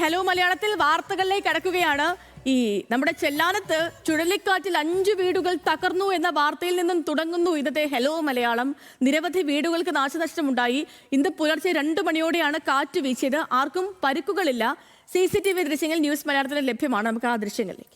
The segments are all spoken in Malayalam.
ഹലോ മലയാളത്തിൽ വാർത്തകളിലേക്ക് കടക്കുകയാണ്. നമ്മുടെ ചെല്ലാനത്ത് ചുഴലിക്കാറ്റിൽ 5 വീടുകൾ തകർന്നു എന്ന വാർത്തയിൽ നിന്നും തുടങ്ങുന്നു ഇന്നത്തെ ഹലോ മലയാളം. നിരവധി വീടുകൾക്ക് നാശനഷ്ടമുണ്ടായി. ഇന്ന് പുലർച്ചെ 2 മണിയോടെയാണ് കാറ്റ് വീശിയത്. ആർക്കും പരിക്കുകളില്ല. CCTV ദൃശ്യങ്ങൾ ന്യൂസ് മലയാളത്തിൽ ലഭ്യമാണ്. നമുക്ക് ആ ദൃശ്യങ്ങളിലേക്ക്.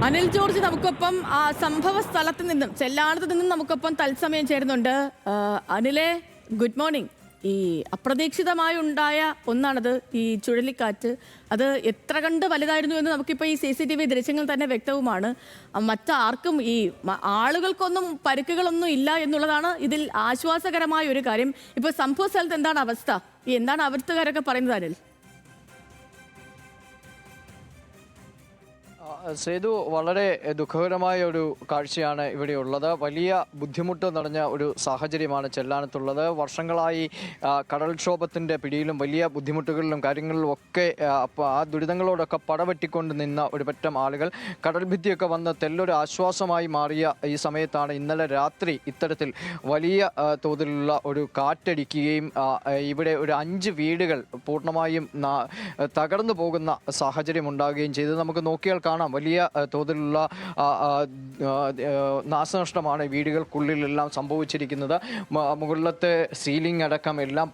അനിൽ ജോർജ് നമുക്കൊപ്പം സംഭവ സ്ഥലത്ത് നിന്നും ചെല്ലാനത്ത് നിന്നും നമുക്കൊപ്പം തത്സമയം ചേരുന്നുണ്ട്. അനിലെ, ഗുഡ് മോർണിംഗ്. അപ്രതീക്ഷിതമായി ഉണ്ടായ ഒന്നാണത് ഈ ചുഴലിക്കാറ്റ്. അത് എത്ര കണ്ട് വലുതായിരുന്നു എന്ന് നമുക്കിപ്പോൾ ഈ CCTV ദൃശ്യങ്ങൾ തന്നെ വ്യക്തവുമാണ്. മറ്റാർക്കും ആളുകൾക്കൊന്നും പരിക്കുകളൊന്നും ഇല്ല എന്നുള്ളതാണ് ഇതിൽ ആശ്വാസകരമായ ഒരു കാര്യം. ഇപ്പോൾ സംഭവ സ്ഥലത്ത് എന്താണ് അവസ്ഥ? എന്താണ് അവിടുത്തുകാരൊക്കെ പറയുന്നത് അനിൽ? സേതു, വളരെ ദുഃഖകരമായ ഒരു കാഴ്ചയാണ് ഇവിടെയുള്ളത്. വലിയ ബുദ്ധിമുട്ട് നിറഞ്ഞ ഒരു സാഹചര്യമാണ് ചെല്ലാനത്തുള്ളത്. വർഷങ്ങളായി കടൽക്ഷോഭത്തിൻ്റെ പിടിയിലും വലിയ ബുദ്ധിമുട്ടുകളിലും കാര്യങ്ങളിലും ഒക്കെ ആ ദുരിതങ്ങളോടൊക്കെ പടവെട്ടിക്കൊണ്ട് നിന്ന ഒരു പറ്റം ആളുകൾ കടൽഭിത്തിയൊക്കെ വന്ന് തെല്ലൊരു ആശ്വാസമായി മാറിയ ഈ സമയത്താണ് ഇന്നലെ രാത്രി ഇത്തരത്തിൽ വലിയ തോതിലുള്ള ഒരു കാറ്റടിക്കുകയും ഇവിടെ ഒരു 5 വീടുകൾ പൂർണ്ണമായും തകർന്നു പോകുന്ന സാഹചര്യം ഉണ്ടാകുകയും ചെയ്തത് നമുക്ക് നോക്കിയാൽ കാണാം. വലിയ തോതിലുള്ള നാശനഷ്ടമാണ് വീടുകൾക്കുള്ളിലെല്ലാം സംഭവിച്ചിരിക്കുന്നത്. മുകളിലത്തെ സീലിംഗ് അടക്കം എല്ലാം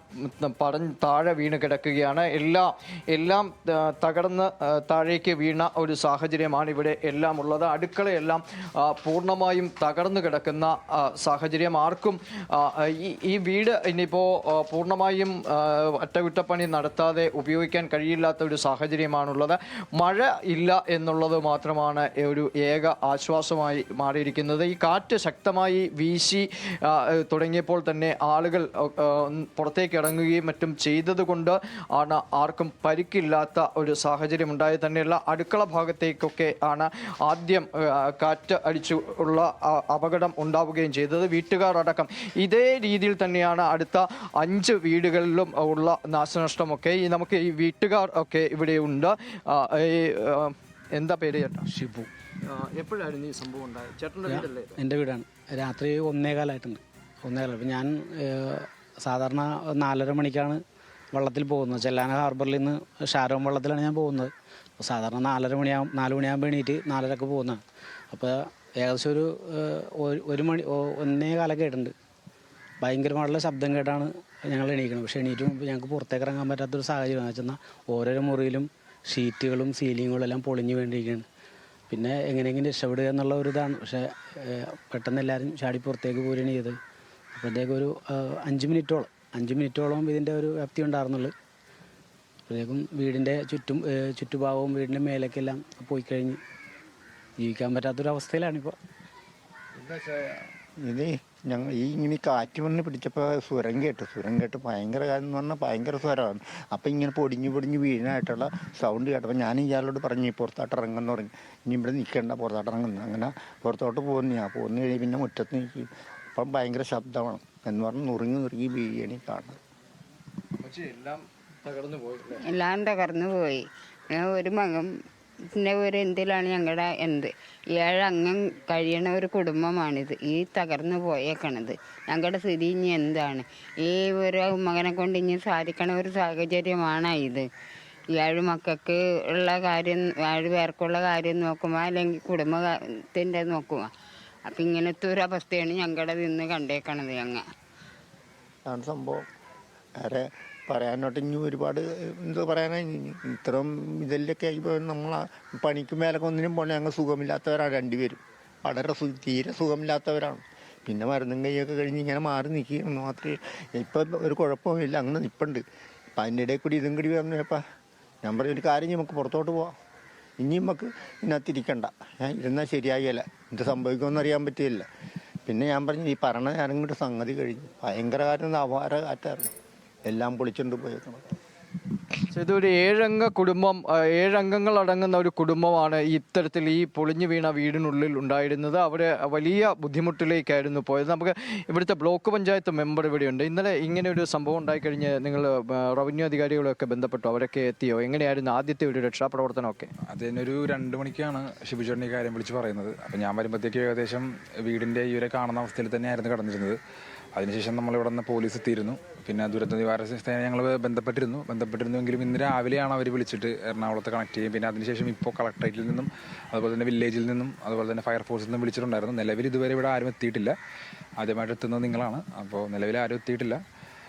താഴെ വീണ് കിടക്കുകയാണ്. എല്ലാം തകർന്ന് താഴേക്ക് വീണ ഒരു സാഹചര്യമാണ് ഇവിടെ എല്ലാം ഉള്ളത്. അടുക്കളയെല്ലാം പൂർണ്ണമായും തകർന്നു കിടക്കുന്ന സാഹചര്യം. ആർക്കും ഈ വീട് ഇനിയിപ്പോൾ പൂർണ്ണമായും അറ്റകുറ്റപ്പണി നടത്താതെ ഉപയോഗിക്കാൻ കഴിയില്ലാത്ത ഒരു സാഹചര്യമാണുള്ളത്. മഴ ഇല്ല എന്നുള്ളത് മാത്രമാണ് ഒരു ഏക ആശ്വാസമായി മാറിയിരിക്കുന്നത്. ഈ കാറ്റ് ശക്തമായി വീശി തുടങ്ങിയപ്പോൾ തന്നെ ആളുകൾ പുറത്തേക്ക് ഇറങ്ങുകയും മറ്റും ചെയ്തതുകൊണ്ട് ആണ് ആർക്കും പരിക്കില്ലാത്ത ഒരു സാഹചര്യം ഉണ്ടായത്. തന്നെയല്ല, അടുക്കള ഭാഗത്തേക്കൊക്കെ ആണ് ആദ്യം കാറ്റ് അടിച്ചു ഉള്ള അപകടം ഉണ്ടാവുകയും ചെയ്തത്. വീട്ടുകാർ അടക്കം ഇതേ രീതിയിൽ തന്നെയാണ് അടുത്ത 5 വീടുകളിലും ഉള്ള നാശനഷ്ടമൊക്കെ. നമുക്ക് ഈ വീട്ടുകാർ ഒക്കെ ഇവിടെ ഉണ്ട്. എന്താ പേര് ചേട്ടാ? ഷിബു. എപ്പോഴായിരുന്നു ഈ സംഭവം ഉണ്ടായത്? ചേട്ടൻ്റെ വീടല്ലേ? എൻ്റെ വീടാണ്. രാത്രി 1:15 അപ്പം ഞാൻ സാധാരണ 4:30 മണിക്കാണ് വള്ളത്തിൽ പോകുന്നത്. ചെല്ലാന ഹാർബറിൽ നിന്ന് ഷാരോൺ വള്ളത്തിലാണ് ഞാൻ പോകുന്നത്. അപ്പോൾ സാധാരണ 4 മണിയാകുമ്പോൾ എണീറ്റ് 4:30 പോകുന്നതാണ്. അപ്പോൾ ഏകദേശം ഒരു 1:15 കേട്ടിട്ടുണ്ട്. ഭയങ്കരമായിട്ടുള്ള ശബ്ദം കേട്ടാണ് ഞങ്ങൾ എണീക്കുന്നത്. പക്ഷേ എണീറ്റ് മുമ്പ് ഞങ്ങൾക്ക് പുറത്തേക്ക് ഇറങ്ങാൻ പറ്റാത്തൊരു സാഹചര്യം എന്ന് വെച്ചാൽ ഓരോരോ മുറിയിലും ഷീറ്റുകളും സീലിങ്ങുകളും എല്ലാം പൊളിഞ്ഞു വേണ്ടിയിരിക്കുകയാണ്. പിന്നെ എങ്ങനെയെങ്കിലും രക്ഷപ്പെടുക എന്നുള്ള ഒരു ഇതാണ്. പക്ഷേ പെട്ടെന്ന് എല്ലാവരും ചാടി പുറത്തേക്ക് പോരുകയാണ് ചെയ്തത്. അപ്പോഴത്തേക്കും ഒരു 5 മിനിറ്റോളം ഇതിൻ്റെ ഒരു വ്യാപ്തി ഉണ്ടായിരുന്നുള്ളൂ. അപ്പോഴത്തേക്കും വീടിൻ്റെ ചുറ്റുഭാഗവും വീടിൻ്റെ മേലേക്കെല്ലാം പോയി കഴിഞ്ഞ് ജീവിക്കാൻ പറ്റാത്തൊരവസ്ഥയിലാണിപ്പോൾ. ഇത് ഞങ്ങൾ ഇങ്ങനെ കാറ്റ് വന്ന് പിടിച്ചപ്പോൾ സ്വരം കേട്ട് ഭയങ്കര കാര്യം എന്ന് പറഞ്ഞാൽ ഭയങ്കര സ്വരമാണ്. അപ്പം ഇങ്ങനെ പൊടിഞ്ഞ് വീഴാനായിട്ടുള്ള സൗണ്ട് കേട്ടപ്പോൾ ഞാൻ ഇയാളോട് പറഞ്ഞു പുറത്തോട്ട് ഇറങ്ങുമെന്ന് പറഞ്ഞു. ഇനി ഇവിടെ നിൽക്കേണ്ട, പുറത്തോട്ട് ഇറങ്ങുന്നു. അങ്ങനെ പുറത്തോട്ട് പോന്നു കഴിഞ്ഞ് പിന്നെ മുറ്റത്ത് നിൽക്കും. അപ്പം ഭയങ്കര ശബ്ദമാണ് എന്ന് പറഞ്ഞ് നുറുങ്ങി വീഴണി കാണുന്നത്. എല്ലാം തകർന്നു പോയി. ഒരു മകൻ ഒരു എന്തിലാണ് ഞങ്ങളുടെ 7 അംഗം കഴിയണ ഒരു കുടുംബമാണിത്. ഈ തകർന്നു പോയേക്കണത് ഞങ്ങളുടെ സ്ഥിതി ഇനി എന്താണ്? ഈ ഒരു മകനെ കൊണ്ട് ഇനി സാധിക്കണ ഒരു സാഹചര്യമാണ് ഇത്. 7 മക്കൾക്ക് ഉള്ള കാര്യം, 7 പേർക്കുള്ള കാര്യം നോക്കുമ്പോൾ അല്ലെങ്കിൽ കുടുംബത്തിൻ്റെ നോക്കുക. അപ്പം ഇങ്ങനത്തെ ഒരു അവസ്ഥയാണ് ഞങ്ങളുടെ ഇന്ന് കണ്ടേക്കണത്. അതാണ് സംഭവം. വേറെ പറയാനോട്ട് ഇനി ഒരുപാട് എന്തോ പറയാനാ. ഇത്രയും ഇതിലൊക്കെ ഇപ്പോൾ നമ്മൾ പണിക്ക് മേലൊക്കെ ഒന്നിനും പോകണേ. ഞങ്ങൾ സുഖമില്ലാത്തവരാണ് 2 പേരും. വളരെ തീരെ സുഖമില്ലാത്തവരാണ്. പിന്നെ മരുന്നും കൈയൊക്കെ കഴിഞ്ഞ് ഇങ്ങനെ മാറി നിൽക്കുകയെന്ന് മാത്രമേ. ഇപ്പം ഒരു കുഴപ്പമില്ല, അങ്ങനെ നിൽപ്പുണ്ട്. അപ്പം അതിൻ്റെ ഇടയിൽ കൂടി ഇതും കൂടി വന്നപ്പോൾ ഞാൻ പറഞ്ഞ ഒരു കാര്യം, നമുക്ക് പുറത്തോട്ട് പോവാം. ഇനിയും നമുക്ക് ഇതിനകത്തിരിക്കണ്ട. ഇരുന്നാൽ ശരിയാകില്ല. എന്ത് സംഭവിക്കുമെന്ന് അറിയാൻ പറ്റില്ല. പിന്നെ ഞാൻ പറഞ്ഞു ഈ പറഞ്ഞ ഞാനും കൂടി സംഗതി കഴിഞ്ഞു. ഭയങ്കര കാര്യം, അപാര കാറ്റായിരുന്നു. എല്ലാം പൊളിച്ചുകൊണ്ട് പോയേക്കണം. ഇതൊരു ഏഴംഗ കുടുംബം, ഏഴംഗങ്ങൾ അടങ്ങുന്ന ഒരു കുടുംബമാണ് ഇത്തരത്തിൽ ഈ പൊളിഞ്ഞു വീണ വീടിനുള്ളിൽ ഉണ്ടായിരുന്നത്. അവിടെ വലിയ ബുദ്ധിമുട്ടിലേക്കായിരുന്നു പോയത്. നമുക്ക് ഇവിടുത്തെ ബ്ലോക്ക് പഞ്ചായത്ത് മെമ്പർ ഇവിടെയുണ്ട്. ഇന്നലെ ഇങ്ങനെ ഒരു സംഭവം ഉണ്ടായിക്കഴിഞ്ഞ് നിങ്ങൾ റവന്യൂ അധികാരികളൊക്കെ ബന്ധപ്പെട്ടു, അവരൊക്കെ എത്തിയോ? എങ്ങനെയായിരുന്നു ആദ്യത്തെ ഒരു രക്ഷാപ്രവർത്തനമൊക്കെ? അതിനൊരു 2 മണിക്കാണ് ഷിബുചേട്ടൻ ഈ കാര്യം വിളിച്ച് പറയുന്നത്. അപ്പം ഞാൻ വരുമ്പോഴത്തേക്ക് ഏകദേശം വീടിൻ്റെ ഈ ഒരു കാണുന്ന അവസ്ഥയിൽ തന്നെയായിരുന്നു കിടന്നിരുന്നത്. അതിനുശേഷം നമ്മളിവിടെ നിന്ന് പോലീസ് എത്തിയിരുന്നു. പിന്നെ ദുരന്ത നിവാരണ സേന ഞങ്ങൾ ബന്ധപ്പെട്ടിരുന്നുവെങ്കിലും ഇന്ന് രാവിലെയാണ് അവർ വിളിച്ചിട്ട് എറണാകുളത്ത് കണക്ട് ചെയ്യും. പിന്നെ അതിനുശേഷം ഇപ്പോൾ കളക്ടറേറ്റിൽ നിന്നും അതുപോലെ തന്നെ വില്ലേജിൽ നിന്നും അതുപോലെ തന്നെ ഫയർഫോഴ്സിൽ നിന്നും വിളിച്ചിട്ടുണ്ടായിരുന്നു. നിലവിൽ ഇതുവരെ ഇവിടെ ആരും എത്തിയിട്ടില്ല. ആദ്യമായിട്ട് എത്തുന്നത് നിങ്ങളാണ്. അപ്പോൾ നിലവിൽ ആരും എത്തിയിട്ടില്ല.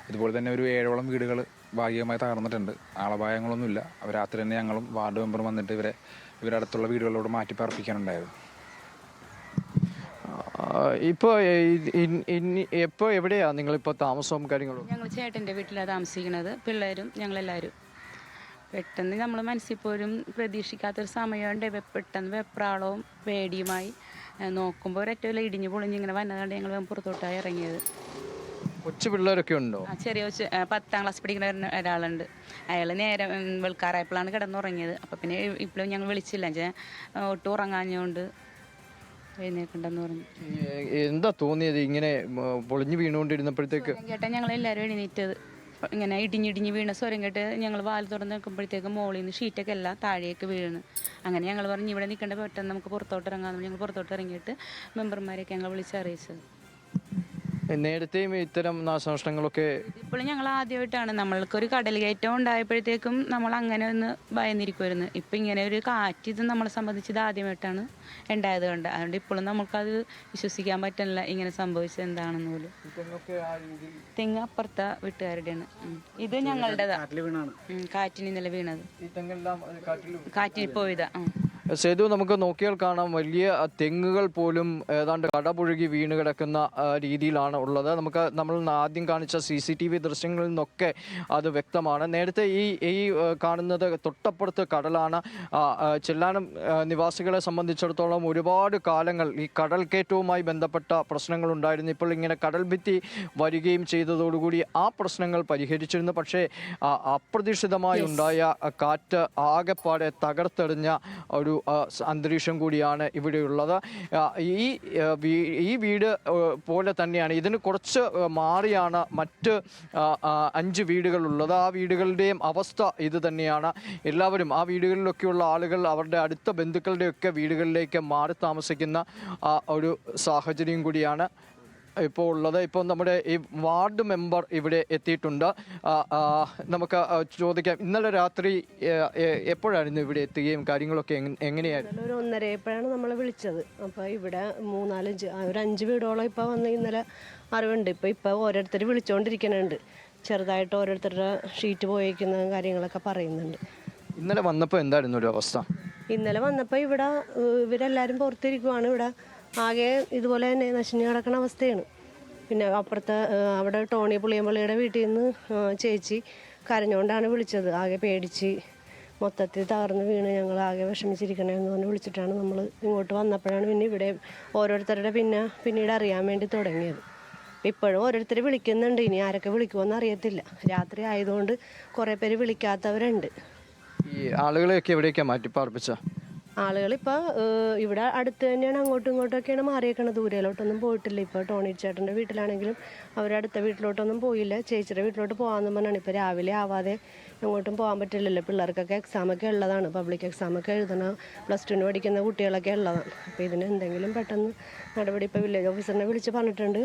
ഇതുപോലെ തന്നെ ഒരു 7ഓളം വീടുകൾ ഭാഗികമായി തകർന്നിട്ടുണ്ട്. ആളപായങ്ങളൊന്നുമില്ല. അവർ രാത്രി തന്നെ ഞങ്ങളും വാർഡ് മെമ്പറും വന്നിട്ട് ഇവരുടെ അടുത്തുള്ള വീടുകളോട് മാറ്റി പാർപ്പിക്കാനുണ്ടായത്. ഇപ്പോൾ എവിടെയാണ് നിങ്ങളിപ്പോൾ താമസവും കാര്യങ്ങളും? ഞങ്ങൾ ചേട്ടൻ്റെ വീട്ടിലാണ് താമസിക്കുന്നത്, പിള്ളേരും ഞങ്ങളെല്ലാവരും. പെട്ടെന്ന് നമ്മൾ മനസ്സിൽ പോലും പ്രതീക്ഷിക്കാത്തൊരു സമയമുണ്ട്. പെട്ടെന്ന് വെപ്രാളവും പേടിയുമായി നോക്കുമ്പോൾ ഒരൊറ്റ ഇടിഞ്ഞു പൊളിഞ്ഞ് ഇങ്ങനെ വന്നതുകൊണ്ട് ഞങ്ങൾ പുറത്തോട്ടായി ഇറങ്ങിയത്. കൊച്ചു പിള്ളേരൊക്കെ ഉണ്ടോ? ചെറിയ 10ാം ക്ലാസ് പഠിക്കുന്ന ഒരാളുണ്ട്. അയാൾ നേരെ വെളുക്കാറായപ്പോഴാണ് കിടന്നുറങ്ങിയത്. അപ്പം പിന്നെ ഇപ്പോഴും ഞങ്ങൾ വിളിച്ചില്ല, ഒട്ടും ഉറങ്ങാഞ്ഞുകൊണ്ട് എഴുന്നേക്കണ്ടെന്ന് പറഞ്ഞു. എന്താ തോന്നിയത് ഇങ്ങനെ പൊളിഞ്ഞു വീണുകൊണ്ടിരുന്നപ്പോഴത്തേക്ക്? കേട്ടാ ഞങ്ങളെല്ലാവരും എഴുന്നേറ്റത്. ഇങ്ങനെ ഇടിഞ്ഞിടിഞ്ഞ് വീണ സ്വരം കേട്ട് ഞങ്ങൾ വാൽ തുറന്ന് നിൽക്കുമ്പോഴത്തേക്ക് മോളിൽ നിന്ന് ഷീറ്റൊക്കെ എല്ലാം താഴേക്ക് വീഴുന്നു. അങ്ങനെ ഞങ്ങൾ പറഞ്ഞു ഇവിടെ നിൽക്കേണ്ട, പെട്ടെന്ന് നമുക്ക് പുറത്തോട്ട് ഇറങ്ങാമെന്ന് ഞങ്ങൾ പുറത്തോട്ട് ഇറങ്ങിയിട്ട് മെമ്പർമാരെയൊക്കെ ഞങ്ങൾ വിളിച്ചറിയിച്ചത്. നേരത്തെയും ഇത്തരം നാശനഷ്ടങ്ങളൊക്കെ? ഇപ്പോഴും ഞങ്ങൾ ആദ്യമായിട്ടാണ്. നമ്മൾക്കൊരു കടൽ കയറ്റം ഉണ്ടായപ്പോഴത്തേക്കും നമ്മൾ അങ്ങനെ ഒന്ന് ഭയന്നിരിക്കുമായിരുന്നു. ഇപ്പം ഇങ്ങനെ ഒരു കാറ്റ് ഇത് നമ്മളെ സംബന്ധിച്ച് ഇത് ആദ്യമായിട്ടാണ് ഉണ്ടായത് കൊണ്ട്. അതുകൊണ്ട് ഇപ്പോഴും നമുക്കത് വിശ്വസിക്കാൻ പറ്റില്ല ഇങ്ങനെ സംഭവിച്ചത് എന്താണെന്ന് പോലും. തെങ്ങ് അപ്പുറത്തെ വീട്ടുകാരുടെയാണ്. ഇത് ഞങ്ങളുടേതാ. കാറ്റിന് ഇന്നലെ വീണത്, കാറ്റിൽ പോയതാ. സേതു, നമുക്ക് നോക്കിയാൽ കാണാം വലിയ തെങ്ങുകൾ പോലും ഏതാണ്ട് കടപുഴുകി വീണ് കിടക്കുന്ന രീതിയിലാണ് ഉള്ളത്. നമ്മൾ ആദ്യം കാണിച്ച CCTV ദൃശ്യങ്ങളിൽ നിന്നൊക്കെ അത് വ്യക്തമാണ്. നേരത്തെ ഈ കാണുന്നത് തൊട്ടപ്പുറത്ത് കടലാണ്. ചെല്ലാനം നിവാസികളെ സംബന്ധിച്ചിടത്തോളം ഒരുപാട് കാലങ്ങൾ ഈ കടൽക്കയറ്റവുമായി ബന്ധപ്പെട്ട പ്രശ്നങ്ങൾ ഉണ്ടായിരുന്നു. ഇപ്പോൾ ഇങ്ങനെ കടൽ ഭിത്തി വരികയും ചെയ്തതോടുകൂടി ആ പ്രശ്നങ്ങൾ പരിഹരിച്ചിരുന്നു. പക്ഷേ അപ്രതീക്ഷിതമായി ഉണ്ടായ കാറ്റ് ആകെപ്പാടെ തകർത്തെറിഞ്ഞ ഒരു അന്തരീക്ഷം കൂടിയാണ് ഇവിടെയുള്ളത്. ഈ വീട് പോലെ തന്നെയാണ്, ഇതിന് കുറച്ച് മാറിയാണ് മറ്റ് 5 വീടുകളുള്ളത്. ആ വീടുകളുടെയും അവസ്ഥ ഇത് തന്നെയാണ്. എല്ലാവരും ആ വീടുകളിലൊക്കെയുള്ള ആളുകൾ അവരുടെ അടുത്ത ബന്ധുക്കളുടെയൊക്കെ വീടുകളിലേക്ക് മാറി താമസിക്കുന്ന ഒരു സാഹചര്യം കൂടിയാണ് ഇപ്പോൾ ഉള്ളത്. ഇപ്പോൾ നമ്മുടെ ഈ വാർഡ് മെമ്പർ ഇവിടെ എത്തിയിട്ടുണ്ട്. നമുക്ക് ചോദിക്കാം, ഇന്നലെ രാത്രി എപ്പോഴായിരുന്നു ഇവിടെ എത്തുകയും കാര്യങ്ങളൊക്കെ എങ്ങനെയായിരുന്നു? ഒരു 1:30 നമ്മൾ വിളിച്ചത്. അപ്പോൾ ഇവിടെ 5 വീടോളം ഇപ്പോൾ വന്ന് ഇന്നലെ അറിവുണ്ട്. ഇപ്പോൾ ഓരോരുത്തർ വിളിച്ചുകൊണ്ടിരിക്കുന്നുണ്ട്. ചെറുതായിട്ട് ഓരോരുത്തരുടെ ഷീറ്റ് പോയിരിക്കുന്ന കാര്യങ്ങളൊക്കെ പറയുന്നുണ്ട്. ഇന്നലെ വന്നപ്പോൾ എന്തായിരുന്നു ഒരു അവസ്ഥ? ഇന്നലെ വന്നപ്പോൾ ഇവരെല്ലാവരും പുറത്തിരിക്കുവാണ്. ഇവിടെ ആകെ ഇതുപോലെ തന്നെ നശിഞ്ഞു കിടക്കുന്ന അവസ്ഥയാണ്. പിന്നെ അപ്പുറത്തെ അവിടെ ടോണി പുളിയമ്പള്ളിയുടെ വീട്ടിൽ നിന്ന് ചേച്ചി കരഞ്ഞുകൊണ്ടാണ് വിളിച്ചത്. ആകെ പേടിച്ച് മൊത്തത്തിൽ തകർന്ന് വീണ് ഞങ്ങൾ ആകെ വിഷമിച്ചിരിക്കണമെന്ന് പറഞ്ഞ് വിളിച്ചിട്ടാണ് നമ്മൾ ഇങ്ങോട്ട് വന്നപ്പോഴാണ് പിന്നെ ഇവിടെ ഓരോരുത്തരുടെ പിന്നീട് അറിയാൻ വേണ്ടി തുടങ്ങിയത്. ഇപ്പോഴും ഓരോരുത്തർ വിളിക്കുന്നുണ്ട്. ഇനി ആരൊക്കെ വിളിക്കുമെന്ന് അറിയത്തില്ല. രാത്രി ആയതുകൊണ്ട് കുറേ പേര് വിളിക്കാത്തവരുണ്ട്. ഈ ആളുകളെയൊക്കെ എവിടേക്കാണ് മാറ്റിപ്പാർപ്പിച്ച? ആളുകളിപ്പോൾ ഇവിടെ അടുത്ത് തന്നെയാണ്, അങ്ങോട്ടും ഇങ്ങോട്ടൊക്കെയാണ് മാറിയേക്കണത്. ദൂരയിലോട്ടൊന്നും പോയിട്ടില്ല. ഇപ്പോൾ ടോണി ചേട്ടൻ്റെ വീട്ടിലാണെങ്കിലും അവരടുത്ത വീട്ടിലോട്ടൊന്നും പോയില്ല. ചേച്ചിയുടെ വീട്ടിലോട്ട് പോകാമെന്ന് പറഞ്ഞാണ്. ഇപ്പോൾ രാവിലെ ആവാതെ എങ്ങോട്ടും പോകാൻ പറ്റില്ലല്ലോ. പിള്ളേർക്കൊക്കെ എക്സാമൊക്കെ ഉള്ളതാണ്. പബ്ലിക് എക്സാമൊക്കെ എഴുതണ +2 പഠിക്കുന്ന കുട്ടികളൊക്കെ ഉള്ളതാണ്. അപ്പോൾ ഇതിന് എന്തെങ്കിലും പെട്ടെന്ന് നടപടി ഇപ്പോൾ വില്ലേജ് ഓഫീസറിനെ വിളിച്ച് പറഞ്ഞിട്ടുണ്ട്.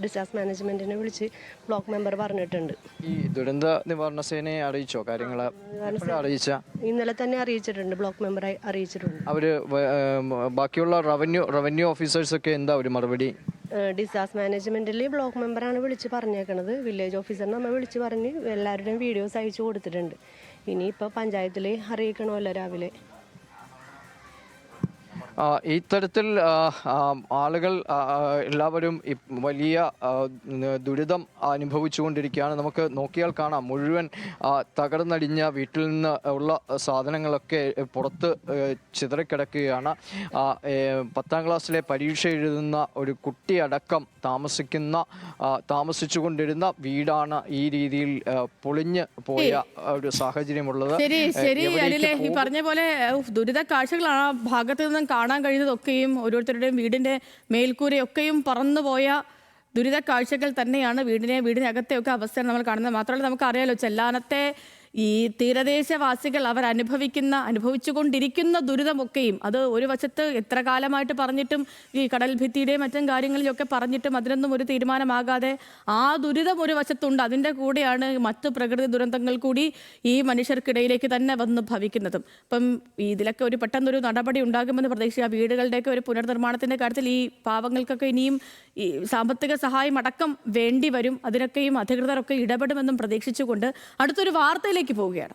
ഡിസാസ്റ്റർ മാനേജ്മെൻറ്റിനെ വിളിച്ച് ബ്ലോക്ക് മെമ്പർ പറഞ്ഞിട്ടുണ്ട്. ഈ ദുരന്ത നിവാരണ സേനയെ അറിയിച്ചോ കാര്യങ്ങൾ? ഇന്നലെ തന്നെ അറിയിച്ചിട്ടുണ്ട്. ബ്ലോക്ക് മെമ്പറെ അറിയിച്ചിട്ടുണ്ട്. അവർ ബാക്കിയുള്ള റവന്യൂ ഓഫീസേഴ്സൊക്കെ എന്താ ഒരു മറുപടി? ഡിസാസ്റ്റർ മാനേജ്മെൻറ്റിൽ ബ്ലോക്ക് മെമ്പറാണ് വിളിച്ച് പറഞ്ഞേക്കണത്. വില്ലേജ് ഓഫീസറിനെ നമ്മൾ വിളിച്ച് പറഞ്ഞ് എല്ലാവരുടെയും വീഡിയോസ് അയച്ചു കൊടുത്തിട്ടുണ്ട്. ഇനിയിപ്പോൾ പഞ്ചായത്തിൽ അറിയിക്കണമല്ലോ രാവിലെ. ഇത്തരത്തിൽ ആളുകൾ എല്ലാവരും വലിയ ദുരിതം അനുഭവിച്ചുകൊണ്ടിരിക്കുകയാണ്. നമുക്ക് നോക്കിയാൽ കാണാം മുഴുവൻ തകർന്നടിഞ്ഞ വീട്ടിൽ നിന്ന് ഉള്ള സാധനങ്ങളൊക്കെ പുറത്ത് ചിതറിക്കിടക്കുകയാണ്. 10ാം ക്ലാസ്സിലെ പരീക്ഷ എഴുതുന്ന ഒരു കുട്ടിയടക്കം താമസിച്ചുകൊണ്ടിരുന്ന വീടാണ് ഈ രീതിയിൽ പൊളിഞ്ഞ് പോയ ഒരു സാഹചര്യമുള്ളത്. ശരി അനിലേ, ഈ പറഞ്ഞ പോലെ ദുരിത കാഴ്ചകളാണ് ആ ഭാഗത്ത് നിന്നും കാണാൻ കഴിയുന്നതൊക്കെയും. ഓരോരുത്തരുടെയും വീടിന്റെ മേൽക്കൂരയൊക്കെയും പറന്നുപോയ ദുരിത കാഴ്ചകൾ തന്നെയാണ്. വീടിനകത്തെയൊക്കെ അവസ്ഥ നമ്മൾ കാണുന്നത്. മാത്രമല്ല നമുക്കറിയാലോ, ചെല്ലാനത്തെ ഈ തീരദേശവാസികൾ അവർ അനുഭവിച്ചുകൊണ്ടിരിക്കുന്ന ദുരിതമൊക്കെയും അത് ഒരു വശത്ത് എത്ര കാലമായിട്ട് പറഞ്ഞിട്ടും ഈ കടൽ ഭിത്തിയുടെയും മറ്റും കാര്യങ്ങളിലൊക്കെ പറഞ്ഞിട്ടും അതിനൊന്നും ഒരു തീരുമാനമാകാതെ ആ ദുരിതം ഒരു വശത്തുണ്ട്. അതിൻ്റെ കൂടെയാണ് മറ്റ് പ്രകൃതി ദുരന്തങ്ങൾ കൂടി ഈ മനുഷ്യർക്കിടയിലേക്ക് തന്നെ വന്ന് ഭവിക്കുന്നതും. അപ്പം ഇതിലൊക്കെ ഒരു പെട്ടെന്നൊരു നടപടി ഉണ്ടാകുമെന്ന് പ്രതീക്ഷിക്കുക. വീടുകളുടെയൊക്കെ ഒരു പുനർനിർമ്മാണത്തിൻ്റെ കാര്യത്തിൽ ഈ പാവങ്ങൾക്കൊക്കെ ഇനിയും ഈ സാമ്പത്തിക സഹായം അടക്കം വേണ്ടി വരും. അതിനൊക്കെയും അധികൃതരൊക്കെ ഇടപെടുമെന്നും പ്രതീക്ഷിച്ചുകൊണ്ട് അടുത്തൊരു വാർത്തയിലേക്ക് പോവുകയാണ്.